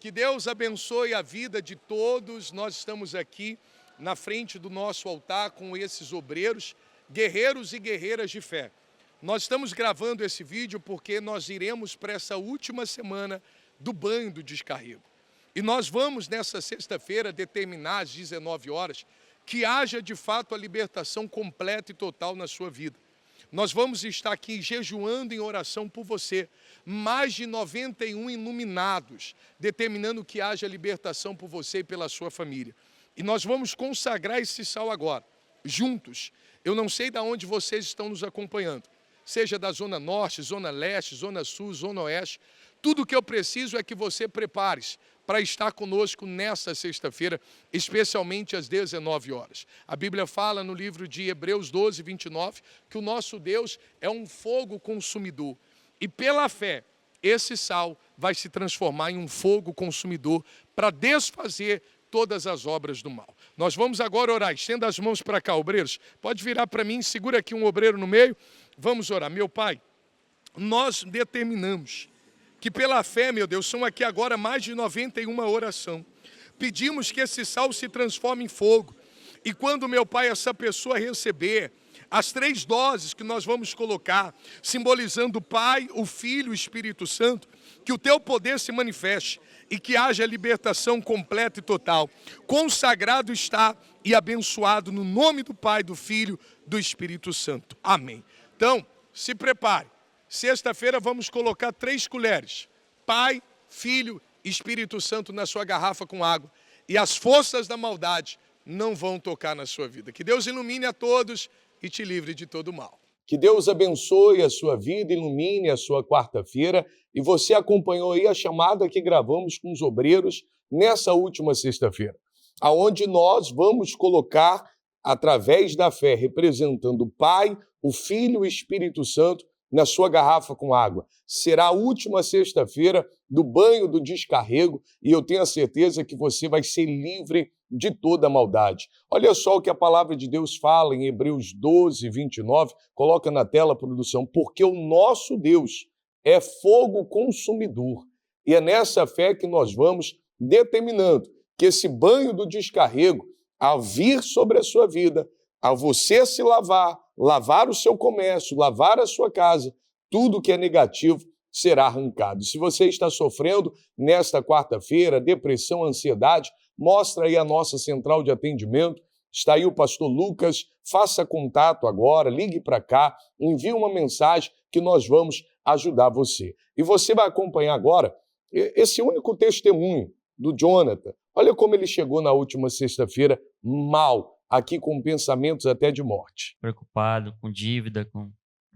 Que Deus abençoe a vida de todos. Nós estamos aqui na frente do nosso altar com esses obreiros, guerreiros e guerreiras de fé. Nós estamos gravando esse vídeo porque nós iremos para essa última semana do banho do descarrego. E nós vamos nessa sexta-feira determinar às 19 horas que haja de fato a libertação completa e total na sua vida. Nós vamos estar aqui jejuando em oração por você. Mais de 91 iluminados, determinando que haja libertação por você e pela sua família. E nós vamos consagrar esse sal agora, juntos. Eu não sei de onde vocês estão nos acompanhando, seja da Zona Norte, Zona Leste, Zona Sul, Zona Oeste. Tudo que eu preciso é que você prepare-se para estar conosco nesta sexta-feira, especialmente às 19 horas. A Bíblia fala no livro de Hebreus 12, 29, que o nosso Deus é um fogo consumidor. E pela fé, esse sal vai se transformar em um fogo consumidor para desfazer todas as obras do mal. Nós vamos agora orar. Estenda as mãos para cá, obreiros. Pode virar para mim, segura aqui um obreiro no meio. Vamos orar. Meu Pai, nós determinamos que pela fé, meu Deus, são aqui agora mais de 91 oração. Pedimos que esse sal se transforme em fogo. E quando, meu Pai, essa pessoa receber as 3 doses que nós vamos colocar, simbolizando o Pai, o Filho e o Espírito Santo, que o teu poder se manifeste e que haja libertação completa e total. Consagrado está e abençoado no nome do Pai, do Filho e do Espírito Santo. Amém. Então, se prepare. Sexta-feira vamos colocar 3 colheres, Pai, Filho, Espírito Santo na sua garrafa com água. E as forças da maldade não vão tocar na sua vida. Que Deus ilumine a todos e te livre de todo mal. Que Deus abençoe a sua vida, ilumine a sua quarta-feira. E você acompanhou aí a chamada que gravamos com os obreiros nessa última sexta-feira, aonde nós vamos colocar, através da fé, representando o Pai, o Filho e o Espírito Santo, na sua garrafa com água. Será a última sexta-feira do banho do descarrego e eu tenho a certeza que você vai ser livre de toda a maldade. Olha só o que a palavra de Deus fala em Hebreus 12, 29. Coloca na tela, produção. Porque o nosso Deus é fogo consumidor. E é nessa fé que nós vamos determinando que esse banho do descarrego, ao vir sobre a sua vida, ao você se lavar, lavar o seu comércio, lavar a sua casa, tudo que é negativo será arrancado. Se você está sofrendo nesta quarta-feira, depressão, ansiedade, mostra aí a nossa central de atendimento. Está aí o pastor Lucas, faça contato agora, ligue para cá, envie uma mensagem que nós vamos ajudar você. E você vai acompanhar agora esse único testemunho do Jonathan. Olha como ele chegou na última sexta-feira mal, aqui com pensamentos até de morte. Preocupado, com dívida, com...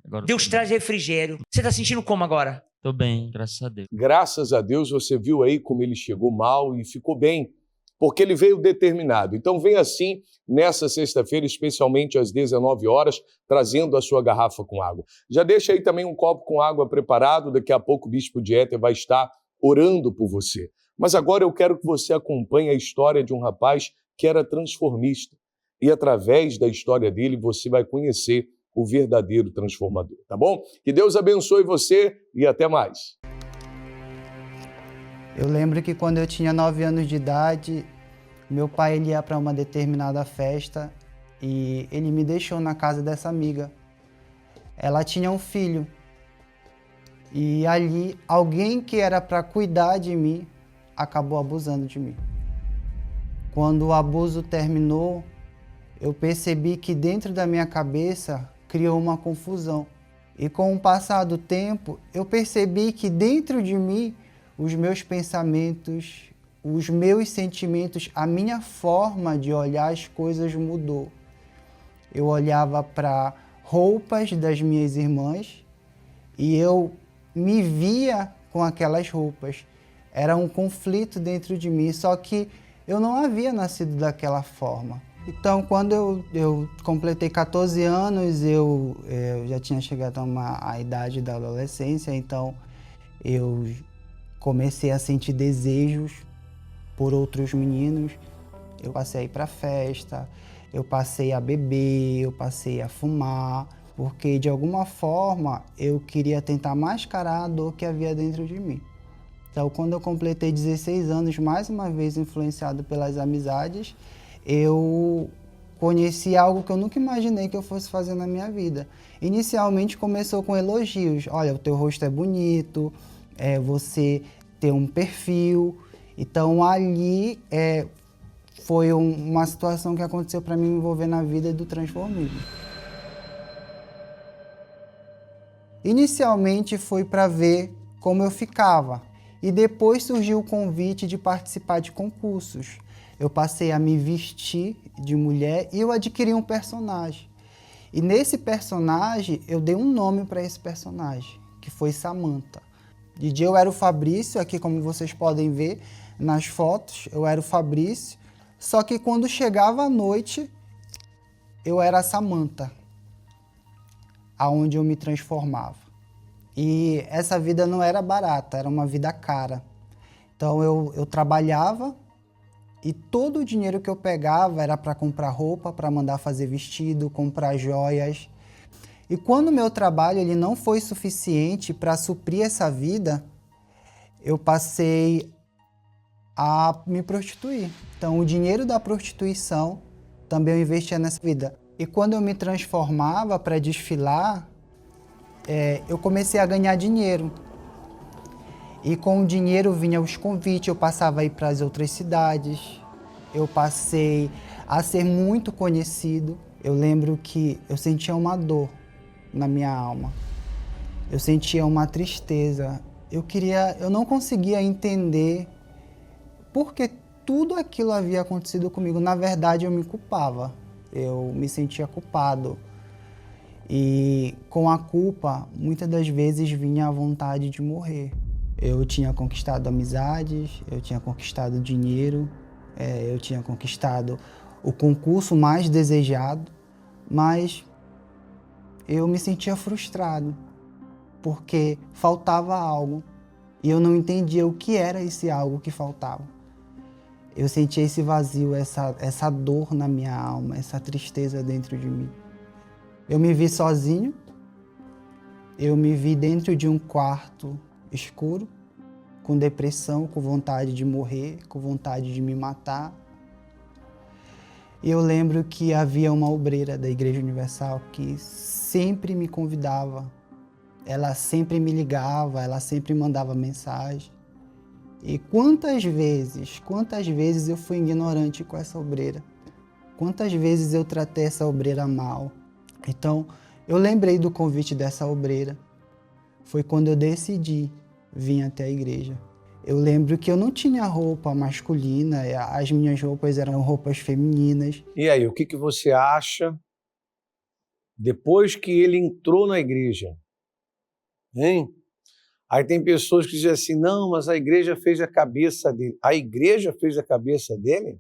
Agora Deus traz refrigério. Você está sentindo como agora? Tô bem, graças a Deus. Graças a Deus você viu aí como ele chegou mal e ficou bem, porque ele veio determinado. Então vem assim nessa sexta-feira, especialmente às 19 horas, trazendo a sua garrafa com água. Já deixa aí também um copo com água preparado, daqui a pouco o Bispo de Éter vai estar orando por você. Mas agora eu quero que você acompanhe a história de um rapaz que era transformista. E através da história dele você vai conhecer o verdadeiro transformador, tá bom? Que Deus abençoe você e até mais. Eu lembro que quando eu tinha 9 anos de idade, meu pai ele ia para uma determinada festa e ele me deixou na casa dessa amiga. Ela tinha um filho e ali alguém que era para cuidar de mim acabou abusando de mim. Quando o abuso terminou, eu percebi que dentro da minha cabeça criou uma confusão. E com o passar do tempo, eu percebi que dentro de mim, os meus pensamentos, os meus sentimentos, a minha forma de olhar as coisas mudou. Eu olhava para roupas das minhas irmãs e eu me via com aquelas roupas. Era um conflito dentro de mim, só que eu não havia nascido daquela forma. Então, quando eu completei 14 anos, eu já tinha chegado à idade da adolescência, então eu comecei a sentir desejos por outros meninos. Eu passei a ir para festa, eu passei a beber, eu passei a fumar, porque de alguma forma eu queria tentar mascarar a dor que havia dentro de mim. Então, quando eu completei 16 anos, mais uma vez influenciado pelas amizades, eu conheci algo que eu nunca imaginei que eu fosse fazer na minha vida. Inicialmente começou com elogios. Olha, o teu rosto é bonito, você tem um perfil. Então, ali foi uma situação que aconteceu para mim me envolver na vida do transformismo. Inicialmente foi para ver como eu ficava e depois surgiu o convite de participar de concursos. Eu passei a me vestir de mulher e eu adquiri um personagem. E nesse personagem eu dei um nome para esse personagem, que foi Samantha. De dia eu era o Fabrício, aqui como vocês podem ver nas fotos, eu era o Fabrício. Só que quando chegava a noite, eu era a Samantha, aonde eu me transformava. E essa vida não era barata, era uma vida cara. Então eu trabalhava e todo o dinheiro que eu pegava era para comprar roupa, para mandar fazer vestido, comprar joias. E quando o meu trabalho ele não foi suficiente para suprir essa vida, eu passei a me prostituir. Então o dinheiro da prostituição também eu investia nessa vida. E quando eu me transformava para desfilar, eu comecei a ganhar dinheiro. E com o dinheiro vinha os convites, eu passava a ir para as outras cidades, eu passei a ser muito conhecido. Eu lembro que eu sentia uma dor na minha alma, eu sentia uma tristeza. Eu não conseguia entender por que tudo aquilo havia acontecido comigo. Na verdade, eu me culpava, eu me sentia culpado. E com a culpa, muitas das vezes vinha a vontade de morrer. Eu tinha conquistado amizades, eu tinha conquistado dinheiro, eu tinha conquistado o concurso mais desejado, mas eu me sentia frustrado, porque faltava algo e eu não entendia o que era esse algo que faltava. Eu sentia esse vazio, essa dor na minha alma, essa tristeza dentro de mim. Eu me vi sozinho, eu me vi dentro de um quarto escuro, com depressão, com vontade de morrer, com vontade de me matar. E eu lembro que havia uma obreira da Igreja Universal que sempre me convidava, ela sempre me ligava, ela sempre mandava mensagem. E quantas vezes eu fui ignorante com essa obreira, quantas vezes eu tratei essa obreira mal. Então, eu lembrei do convite dessa obreira. Foi quando eu decidi vir até a igreja. Eu lembro que eu não tinha roupa masculina, as minhas roupas eram roupas femininas. E aí, o que você acha depois que ele entrou na igreja? Hein? Aí tem pessoas que dizem assim, não, mas a igreja fez a cabeça dele. A igreja fez a cabeça dele?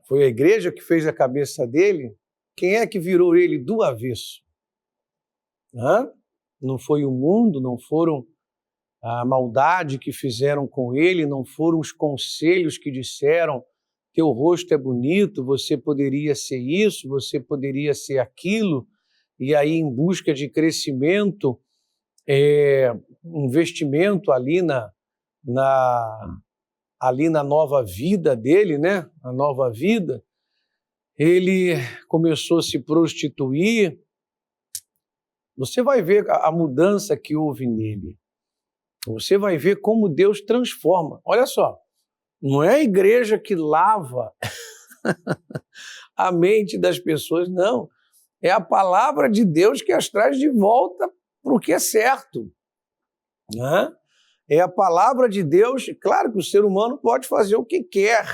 Foi a igreja que fez a cabeça dele? Quem é que virou ele do avesso? Não foi o mundo, não foram a maldade que fizeram com ele, não foram os conselhos que disseram teu rosto é bonito, você poderia ser isso, você poderia ser aquilo, e aí em busca de crescimento, investimento ali na nova vida dele, né? A nova vida, ele começou a se prostituir. Você vai ver a mudança que houve nele. Você vai ver como Deus transforma. Olha só, não é a igreja que lava a mente das pessoas, não. É a palavra de Deus que as traz de volta para o que é certo. Né? É a palavra de Deus. Claro que o ser humano pode fazer o que quer,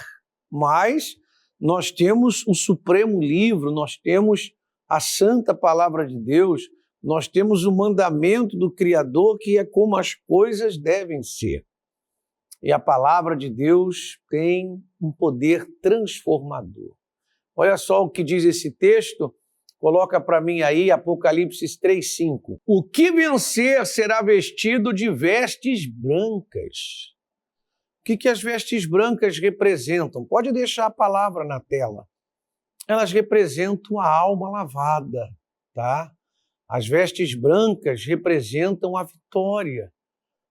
mas nós temos o supremo livro, nós temos a santa palavra de Deus, nós temos o mandamento do Criador, que é como as coisas devem ser. E a palavra de Deus tem um poder transformador. Olha só o que diz esse texto, coloca para mim aí Apocalipse 3:5. O que vencer será vestido de vestes brancas. O que as vestes brancas representam? Pode deixar a palavra na tela. Elas representam a alma lavada, tá? As vestes brancas representam a vitória.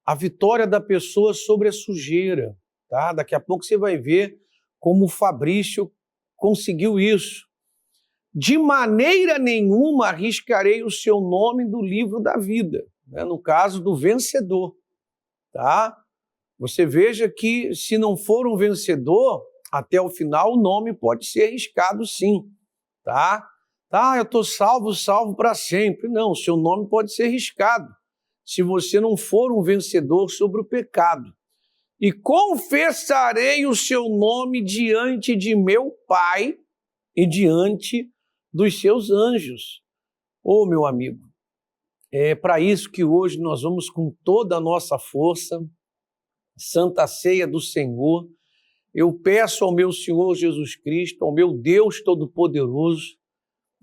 a vitória da pessoa sobre a sujeira, tá? Daqui a pouco você vai ver como o Fabrício conseguiu isso. De maneira nenhuma arriscarei o seu nome do livro da vida, né? No caso do vencedor, tá? Você veja que se não for um vencedor, até o final o nome pode ser arriscado sim, tá? Tá, eu estou salvo para sempre. Não, o seu nome pode ser arriscado se você não for um vencedor sobre o pecado. E confessarei o seu nome diante de meu Pai e diante dos seus anjos. Ô, meu amigo, é para isso que hoje nós vamos com toda a nossa força, Santa Ceia do Senhor. Eu peço ao meu Senhor Jesus Cristo, ao meu Deus Todo-Poderoso,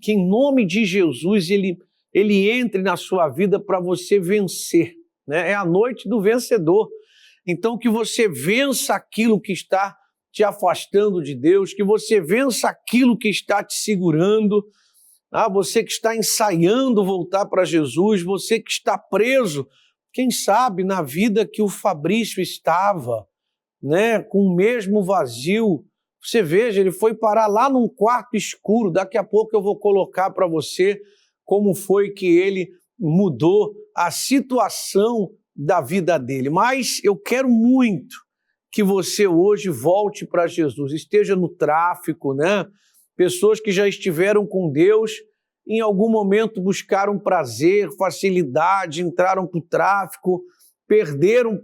que em nome de Jesus ele entre na sua vida para você vencer, né? É a noite do vencedor. Então que você vença aquilo que está te afastando de Deus, que você vença aquilo que está te segurando, você que está ensaiando voltar para Jesus, você que está preso, quem sabe na vida que o Fabrício estava, né, com o mesmo vazio. Você veja, ele foi parar lá num quarto escuro. Daqui a pouco eu vou colocar para você como foi que ele mudou a situação da vida dele. Mas eu quero muito que você hoje volte para Jesus, esteja no tráfico, né? Pessoas que já estiveram com Deus, em algum momento buscaram prazer, facilidade, entraram para o tráfico, perderam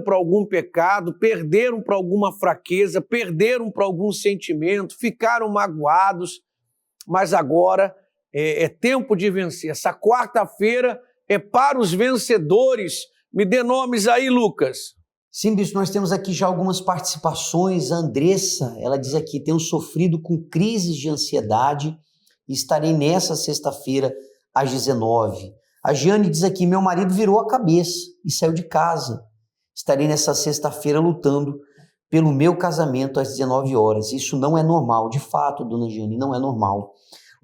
para algum pecado, perderam para alguma fraqueza, perderam para algum sentimento, ficaram magoados, mas agora é tempo de vencer. Essa quarta-feira é para os vencedores. Me dê nomes aí, Lucas. Sim, bispo, nós temos aqui já algumas participações. A Andressa, ela diz aqui, tenho sofrido com crises de ansiedade e estarei nessa sexta-feira às 19. A Giane diz aqui, meu marido virou a cabeça e saiu de casa. Estarei nessa sexta-feira lutando pelo meu casamento às 19 horas. Isso não é normal, de fato, dona Giane, não é normal.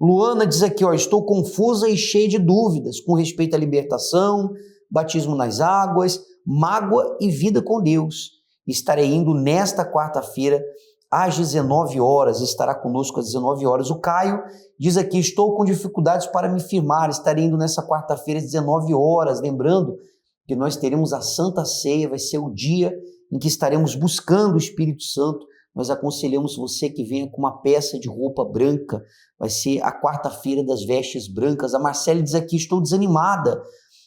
Luana diz aqui, estou confusa e cheia de dúvidas com respeito à libertação, batismo nas águas, mágoa e vida com Deus. Estarei indo nesta quarta-feira às 19 horas, estará conosco às 19 horas. O Caio diz aqui, estou com dificuldades para me firmar, estarei indo nessa quarta-feira às 19 horas, lembrando que nós teremos a Santa Ceia, vai ser o dia em que estaremos buscando o Espírito Santo. Nós aconselhamos você que venha com uma peça de roupa branca, vai ser a quarta-feira das vestes brancas. A Marcele diz aqui, estou desanimada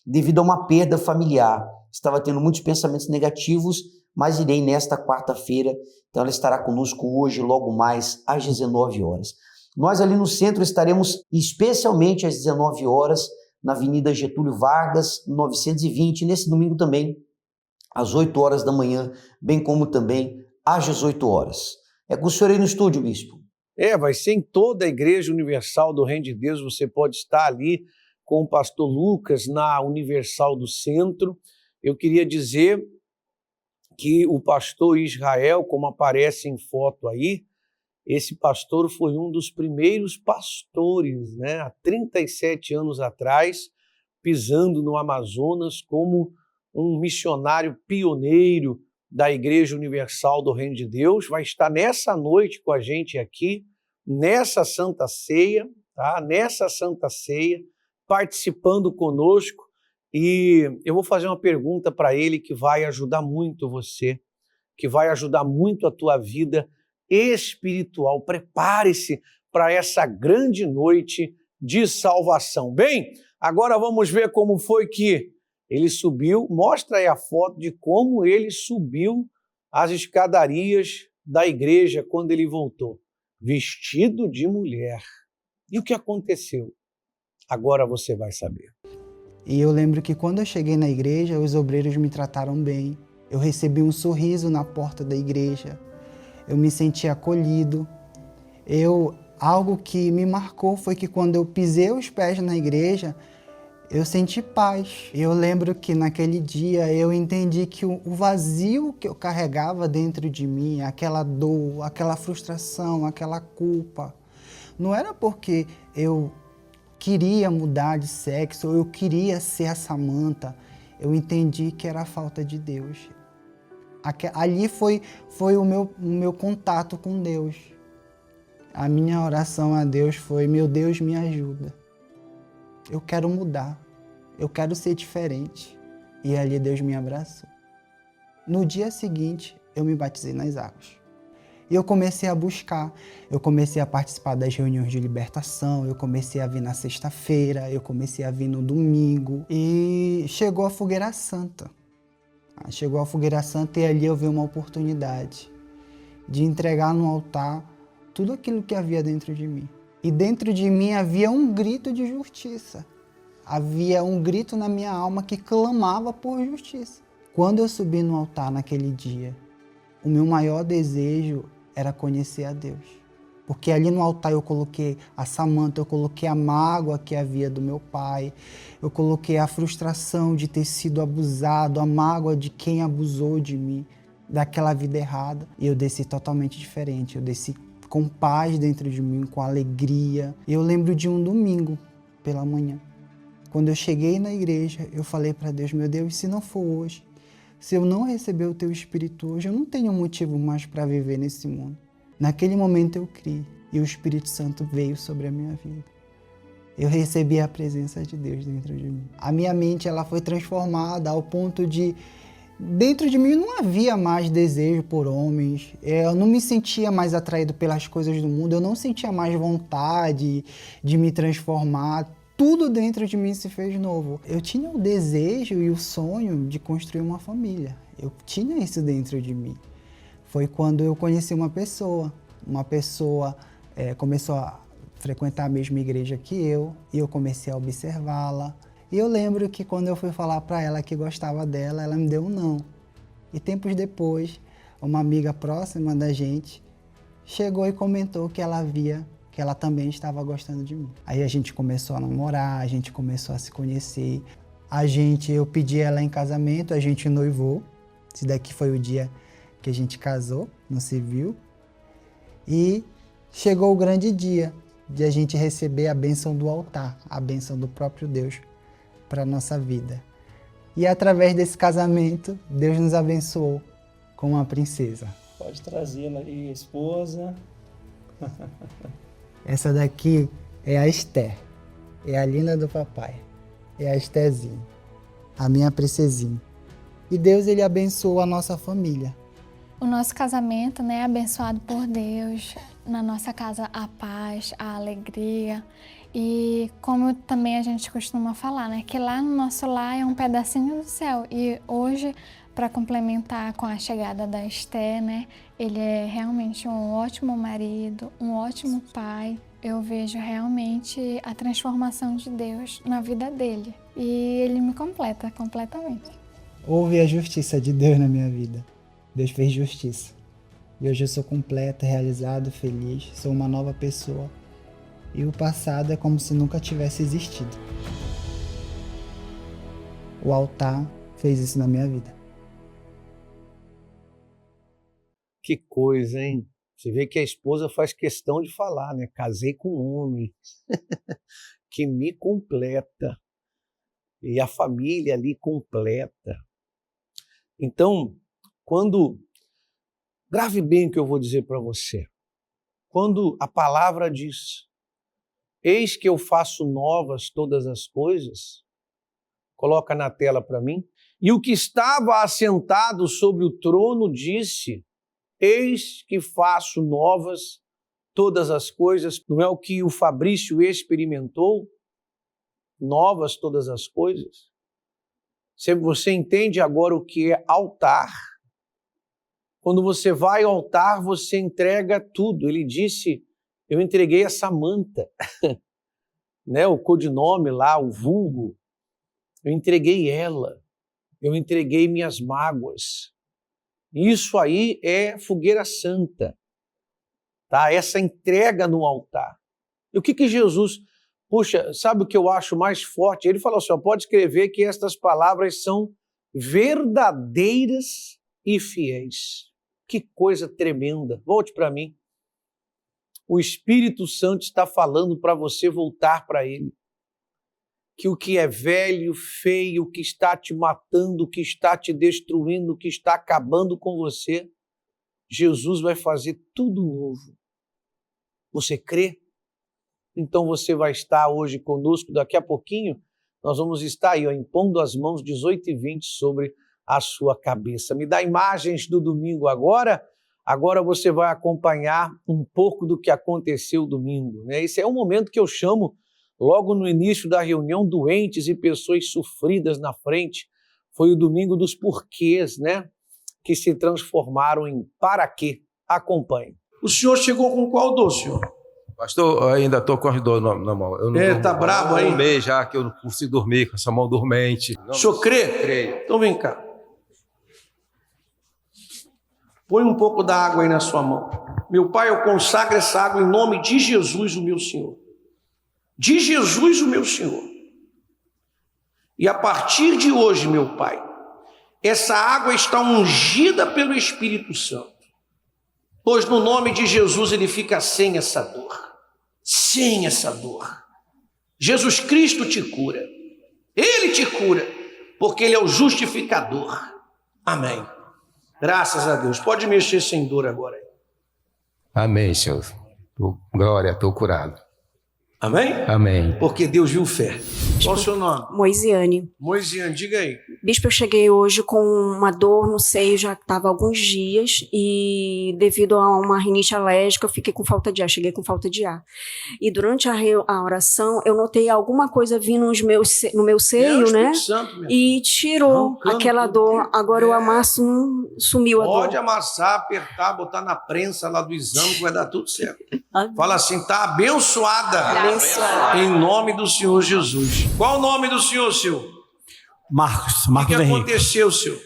devido a uma perda familiar. Estava tendo muitos pensamentos negativos, mas irei nesta quarta-feira. Então ela estará conosco hoje, logo mais, às 19 horas. Nós ali no centro estaremos especialmente às 19 horas, na Avenida Getúlio Vargas, 920, nesse domingo também, às 8 horas da manhã, bem como também às 18 horas. É com o senhor aí no estúdio, bispo. Vai ser em toda a Igreja Universal do Reino de Deus, você pode estar ali com o pastor Lucas na Universal do Centro. Eu queria dizer que o pastor Israel, como aparece em foto aí, esse pastor foi um dos primeiros pastores, né, há 37 anos atrás, pisando no Amazonas como um missionário pioneiro da Igreja Universal do Reino de Deus. Vai estar nessa noite com a gente aqui, nessa Santa Ceia, tá? Nessa Santa Ceia, participando conosco. E eu vou fazer uma pergunta para ele que vai ajudar muito você, que vai ajudar muito a tua vida espiritual. Prepare-se para essa grande noite de salvação. Bem, agora vamos ver como foi que ele subiu. Mostra aí a foto de como ele subiu as escadarias da igreja quando ele voltou, vestido de mulher. E o que aconteceu? Agora você vai saber. E eu lembro que quando eu cheguei na igreja, os obreiros me trataram bem. Eu recebi um sorriso na porta da igreja. Eu me senti acolhido. Algo que me marcou foi que quando eu pisei os pés na igreja, eu senti paz. Eu lembro que naquele dia eu entendi que o vazio que eu carregava dentro de mim, aquela dor, aquela frustração, aquela culpa, não era porque eu queria mudar de sexo ou eu queria ser a Samanta. eu entendi que era a falta de Deus. Ali foi o meu contato com Deus. A minha oração a Deus foi: meu Deus, me ajuda. Eu quero mudar. Eu quero ser diferente. E ali Deus me abraçou. No dia seguinte, eu me batizei nas águas. E eu comecei a buscar, eu comecei a participar das reuniões de libertação, eu comecei a vir na sexta-feira, eu comecei a vir no domingo. E chegou a Fogueira Santa. Chegou a Fogueira Santa e ali eu vi uma oportunidade de entregar no altar tudo aquilo que havia dentro de mim. E dentro de mim havia um grito de justiça. Havia um grito na minha alma que clamava por justiça. Quando eu subi no altar naquele dia, o meu maior desejo era conhecer a Deus. Porque ali no altar eu coloquei a Samanta, eu coloquei a mágoa que havia do meu pai, eu coloquei a frustração de ter sido abusado, a mágoa de quem abusou de mim, daquela vida errada. E eu desci totalmente diferente, eu desci com paz dentro de mim, com alegria. Eu lembro de um domingo pela manhã. Quando eu cheguei na igreja, eu falei para Deus: meu Deus, se não for hoje, se eu não receber o teu Espírito hoje, eu não tenho motivo mais para viver nesse mundo. Naquele momento eu criei e o Espírito Santo veio sobre a minha vida. Eu recebi a presença de Deus dentro de mim. A minha mente ela foi transformada ao ponto de, dentro de mim não havia mais desejo por homens, eu não me sentia mais atraído pelas coisas do mundo, eu não sentia mais vontade de me transformar. Tudo dentro de mim se fez novo. Eu tinha o desejo e o sonho de construir uma família. Eu tinha isso dentro de mim. Foi quando eu conheci uma pessoa começou a frequentar a mesma igreja que eu, e eu comecei a observá-la. E eu lembro que quando eu fui falar para ela que gostava dela, ela me deu um não. E tempos depois, uma amiga próxima da gente chegou e comentou que ela também estava gostando de mim. Aí a gente começou a namorar, a gente começou a se conhecer. Eu pedi ela em casamento, a gente noivou. Esse daqui foi o dia que a gente casou no civil. E chegou o grande dia de a gente receber a bênção do altar, a bênção do próprio Deus para a nossa vida. E através desse casamento, Deus nos abençoou com uma princesa. Pode trazê-la aí, esposa. Essa daqui é a Esther, é a linda do papai, é a Estherzinha, a minha princesinha. E Deus, ele abençoou a nossa família. O nosso casamento, né, é abençoado por Deus. Na nossa casa, a paz, a alegria. E como também a gente costuma falar, né, que lá no nosso lar é um pedacinho do céu. E hoje, para complementar com a chegada da Esther, né, ele é realmente um ótimo marido, um ótimo pai. Eu vejo realmente a transformação de Deus na vida dele. E ele me completa completamente. Houve a justiça de Deus na minha vida. Deus fez justiça. E hoje eu sou completo, realizado, feliz, sou uma nova pessoa. E o passado é como se nunca tivesse existido. O altar fez isso na minha vida. Que coisa, hein? Você vê que a esposa faz questão de falar, né? Casei com um homem que me completa. E a família ali completa. Então, grave bem o que eu vou dizer para você. Quando a palavra diz: eis que eu faço novas todas as coisas, coloca na tela para mim, e o que estava assentado sobre o trono disse: eis que faço novas todas as coisas. Não é o que o Fabrício experimentou? Novas todas as coisas. Você entende agora o que é altar? Quando você vai ao altar, você entrega tudo. Ele disse: eu entreguei a Samanta, né? O codinome lá, o vulgo. Eu entreguei ela. Eu entreguei minhas mágoas. Isso aí é fogueira santa, tá? Essa entrega no altar. E o que Jesus... Puxa, sabe o que eu acho mais forte? Ele falou assim: pode escrever que estas palavras são verdadeiras e fiéis. Que coisa tremenda. Volte para mim. O Espírito Santo está falando para você voltar para Ele. que o que é velho, feio, o que está te matando, o que está te destruindo, o que está acabando com você, Jesus vai fazer tudo novo. Você crê? Então você vai estar hoje conosco, daqui a pouquinho, nós vamos estar aí, ó, impondo as mãos 18h20 sobre a sua cabeça. Me dá imagens do domingo agora. Agora você vai acompanhar um pouco do que aconteceu domingo, né? Esse é um momento que eu chamo, logo no início da reunião, doentes e pessoas sofridas na frente. Foi o domingo dos porquês, né? Que se transformaram em para quê. Acompanhe. O senhor chegou com qual dor, senhor? Pastor, eu ainda estou com as dores na mão. Eu não Tá brabo aí? Um mês já que eu não consigo dormir com essa mão dormente. O senhor crê? Creio. Então vem cá. Põe um pouco da água aí na sua mão. Meu Pai, eu consagro essa água em nome de Jesus, o meu Senhor. De Jesus, o meu Senhor. E a partir de hoje, meu Pai, essa água está ungida pelo Espírito Santo. Pois no nome de Jesus ele fica sem essa dor. Sem essa dor. Jesus Cristo te cura. Ele te cura, porque ele é o justificador. Amém. Graças a Deus. Pode mexer sem dor agora. Amém, Senhor. Glória, estou curado. Amém? Amém. Porque Deus viu fé. Qual o seu nome? Moisiane. Moisiane, diga aí. Bispo, eu cheguei hoje com uma dor no seio, já estava há alguns dias, e devido a uma rinite alérgica, eu fiquei com falta de ar, cheguei com falta de ar. E durante a oração, eu notei alguma coisa vindo no meu seio, né? Santo, e tirou aquela dor. Agora o amasso sumiu a dor. Pode amassar, apertar, botar na prensa lá do exame, que vai dar tudo certo. Fala assim, tá abençoada. Abençoada. Em nome do Senhor Jesus. Qual o nome do senhor, seu? Marcos O que Henrique. aconteceu, seu?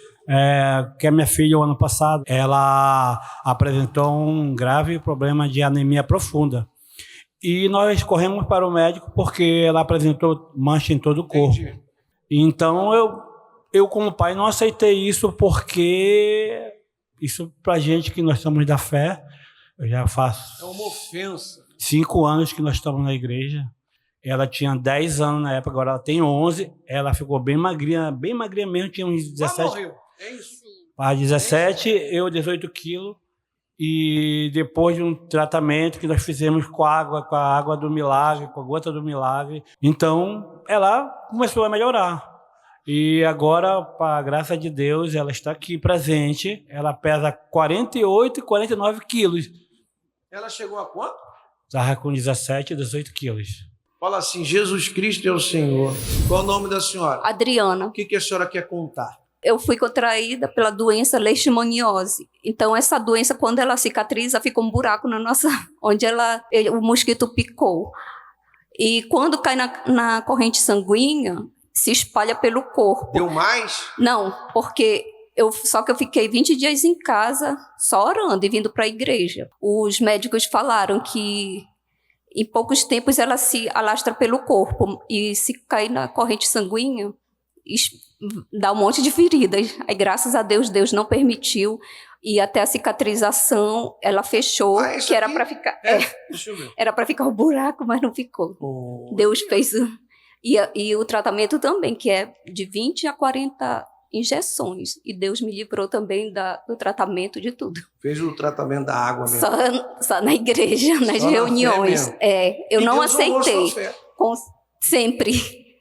Que a minha filha, o ano passado, ela apresentou um grave problema de anemia profunda. E nós corremos para o médico porque ela apresentou mancha em todo o corpo. Entendi. Então, eu como pai, não aceitei isso porque isso pra gente que nós estamos da fé, eu já faço É uma ofensa. 5 anos que nós estamos na igreja. Ela tinha 10 anos na época, agora ela tem 11. Ela ficou bem magrinha mesmo, tinha uns 17. Morreu. É isso. Para 17, eu 18 quilos. E depois de um tratamento que nós fizemos com a água do milagre, com a gota do milagre, então ela começou a melhorar. E agora, para a graça de Deus, ela está aqui presente. Ela pesa 48 e 49 quilos. Ela chegou a quanto? Estava com 17 e 18 quilos. Fala assim, Jesus Cristo é o Senhor. Qual o nome da senhora? Adriana. O que a senhora quer contar? Eu fui contraída pela doença leishmaniose. Então, essa doença, quando ela cicatriza, fica um buraco na nossa... onde o mosquito picou. E quando cai na corrente sanguínea, se espalha pelo corpo. Deu mais? Não, porque... Só que eu fiquei 20 dias em casa, só orando e vindo para a igreja. Os médicos falaram que em poucos tempos ela se alastra pelo corpo e se cair na corrente sanguínea, dá um monte de feridas. Aí, graças a Deus, Deus não permitiu e até a cicatrização ela fechou, que era para ficar... Deixa eu ver. Era para ficar o buraco, mas não ficou. Deus fez... E o tratamento também, que é de 20 a 40 injeções. E Deus me livrou também do tratamento de tudo. Fez o tratamento da água mesmo. Só na igreja, nas reuniões. Eu não aceitei.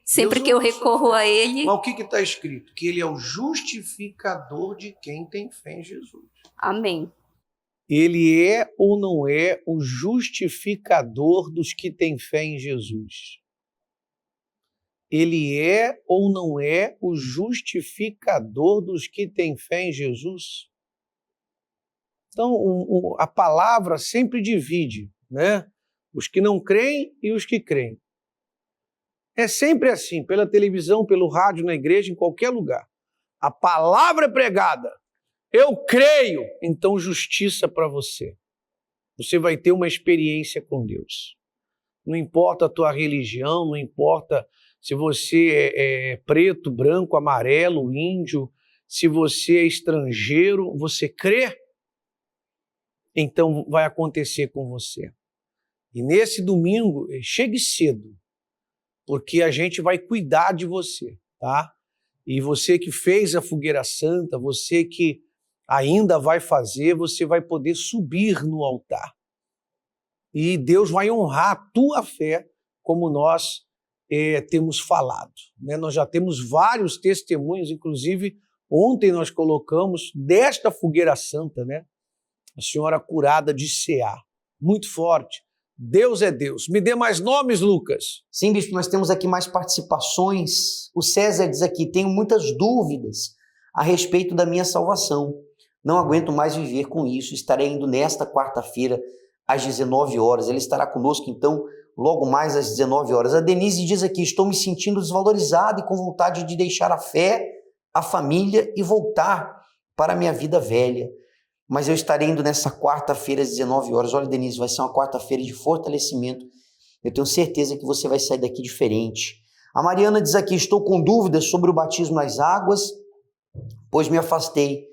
Sempre que eu recorro a Ele. Mas o que está escrito? Que Ele é o justificador de quem tem fé em Jesus. Amém. Ele é ou não é o justificador dos que têm fé em Jesus? Ele é ou não é o justificador dos que têm fé em Jesus? Então, a palavra sempre divide, né? Os que não creem e os que creem. É sempre assim, pela televisão, pelo rádio, na igreja, em qualquer lugar. A palavra é pregada. Eu creio, então justiça para você. Você vai ter uma experiência com Deus. Não importa a tua religião, não importa se você é preto, branco, amarelo, índio, se você é estrangeiro, você crê, então vai acontecer com você. E nesse domingo, chegue cedo, porque a gente vai cuidar de você, tá? E você que fez a fogueira santa, você que ainda vai fazer, você vai poder subir no altar. E Deus vai honrar a tua fé, como nós temos falado, né? Nós já temos vários testemunhos, inclusive ontem nós colocamos desta fogueira santa, né? A senhora curada de CA, muito forte. Deus é Deus. Me dê mais nomes, Lucas. Sim, bispo, nós temos aqui mais participações. O César diz aqui, tenho muitas dúvidas a respeito da minha salvação. Não aguento mais viver com isso. Estarei indo nesta quarta-feira às 19 horas. Ele estará conosco, então, logo mais às 19 horas. A Denise diz aqui, estou me sentindo desvalorizada e com vontade de deixar a fé, a família e voltar para a minha vida velha. Mas eu estarei indo nessa quarta-feira às 19 horas. Olha, Denise, vai ser uma quarta-feira de fortalecimento. Eu tenho certeza que você vai sair daqui diferente. A Mariana diz aqui, estou com dúvidas sobre o batismo nas águas, pois me afastei.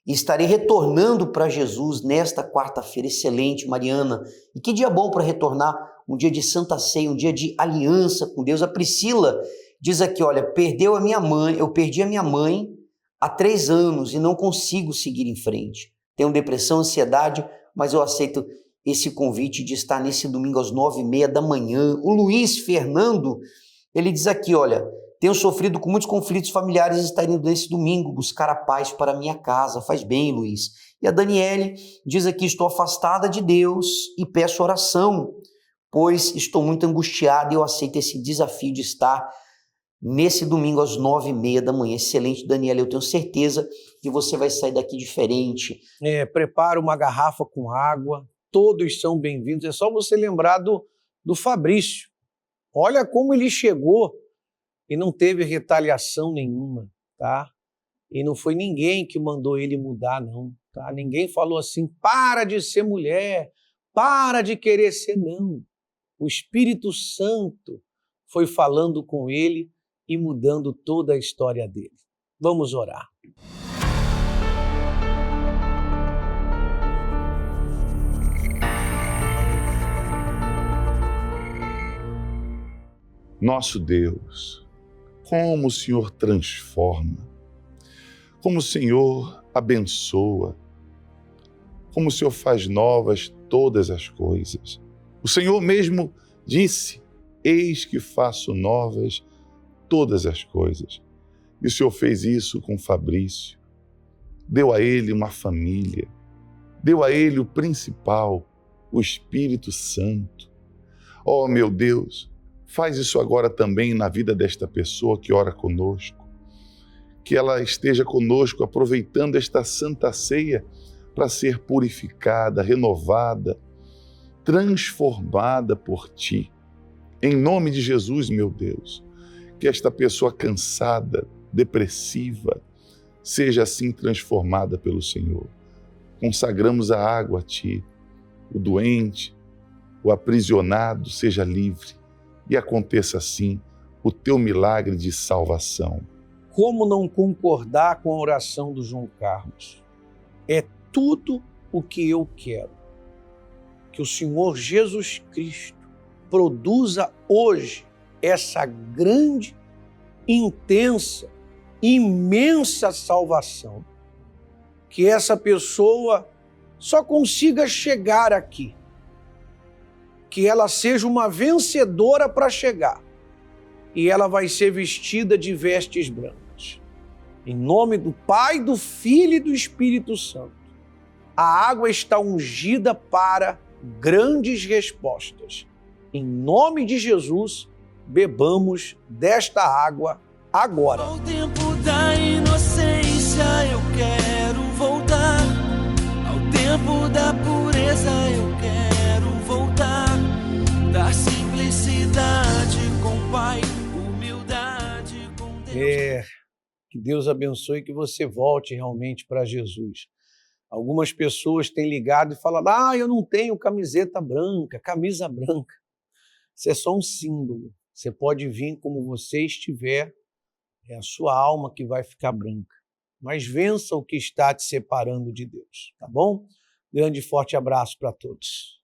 E estarei retornando para Jesus nesta quarta-feira. Excelente, Mariana. E que dia bom para retornar. Um dia de Santa Ceia, um dia de aliança com Deus. A Priscila diz aqui, olha, eu perdi a minha mãe há 3 anos e não consigo seguir em frente. Tenho depressão, ansiedade, mas eu aceito esse convite de estar nesse domingo às 9h30 da manhã. O Luiz Fernando, ele diz aqui, olha, tenho sofrido com muitos conflitos familiares e estar indo nesse domingo buscar a paz para a minha casa. Faz bem, Luiz. E a Daniele diz aqui, estou afastada de Deus e peço oração, pois estou muito angustiada e eu aceito esse desafio de estar nesse domingo às 9h30 da manhã. Excelente, Daniela, eu tenho certeza que você vai sair daqui diferente. Prepara uma garrafa com água, todos são bem-vindos. É só você lembrar do Fabrício. Olha como ele chegou e não teve retaliação nenhuma, tá? E não foi ninguém que mandou ele mudar, não, tá? Ninguém falou assim, para de ser mulher, para de querer ser, não. O Espírito Santo foi falando com ele e mudando toda a história dele. Vamos orar. Nosso Deus, como o Senhor transforma, como o Senhor abençoa, como o Senhor faz novas todas as coisas. O Senhor mesmo disse, eis que faço novas todas as coisas. E o Senhor fez isso com Fabrício. Deu a ele uma família. Deu a ele o principal, o Espírito Santo. Oh, meu Deus, faz isso agora também na vida desta pessoa que ora conosco. Que ela esteja conosco aproveitando esta Santa Ceia para ser purificada, renovada, transformada por Ti. Em nome de Jesus, meu Deus, que esta pessoa cansada, depressiva, seja assim transformada pelo Senhor. Consagramos a água a Ti, o doente, o aprisionado seja livre e aconteça assim o Teu milagre de salvação. Como não concordar com a oração do João Carlos? É tudo o que eu quero. Que o Senhor Jesus Cristo produza hoje essa grande, intensa, imensa salvação. Que essa pessoa só consiga chegar aqui. Que ela seja uma vencedora para chegar. E ela vai ser vestida de vestes brancas. Em nome do Pai, do Filho e do Espírito Santo. A água está ungida para grandes respostas. Em nome de Jesus, bebamos desta água agora. Ao tempo da inocência eu quero voltar. Ao tempo da pureza eu quero voltar. Da simplicidade com o Pai, humildade com Deus. Que Deus abençoe e que você volte realmente para Jesus. Algumas pessoas têm ligado e falado, eu não tenho camiseta branca, camisa branca. Isso é só um símbolo. Você pode vir como você estiver, é a sua alma que vai ficar branca. Mas vença o que está te separando de Deus, tá bom? Grande e forte abraço para todos.